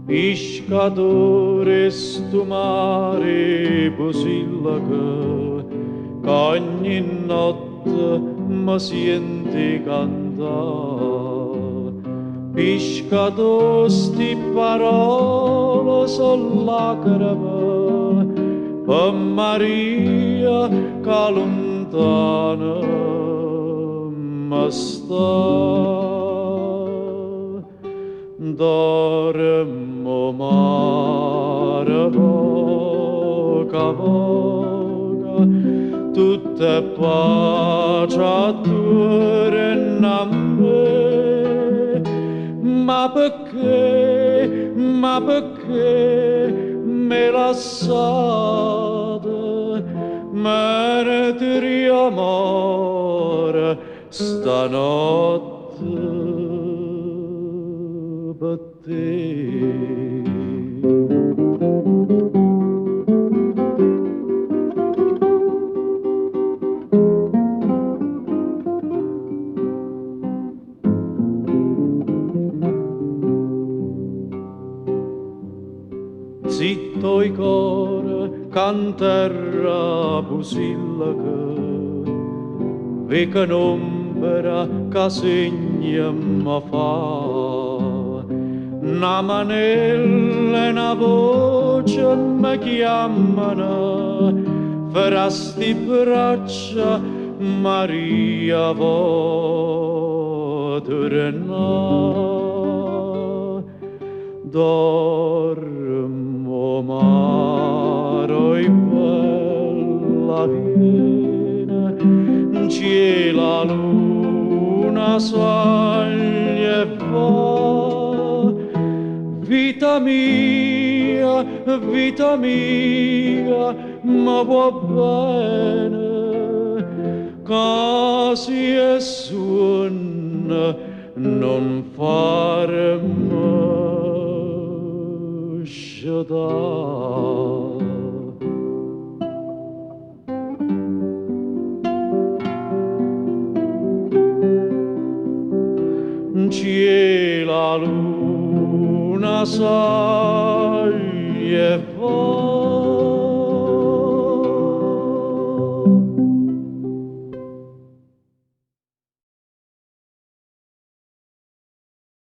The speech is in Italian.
Pescatore stu mare Basilaca, che ogni notte mi sente cantare. Pescatore sti parole son lacrime per Maria che lontana mi sta. Dormo mare poca poca, tutta pace attorno a me. Ma perché me lasciate, meriti di amore stanotte? Per te. Zitto i cor canterra Basilaca, ve che un'ombra che segna mi fa. Una manella e una voce mi chiamano, fra sti braccia Maria vo tornare. Dormo maro e bella viene, c'è la luna soglia e va. Vita mia, ma va bene, casi e suona, non farmi sciadare. C'è la luna sai e va.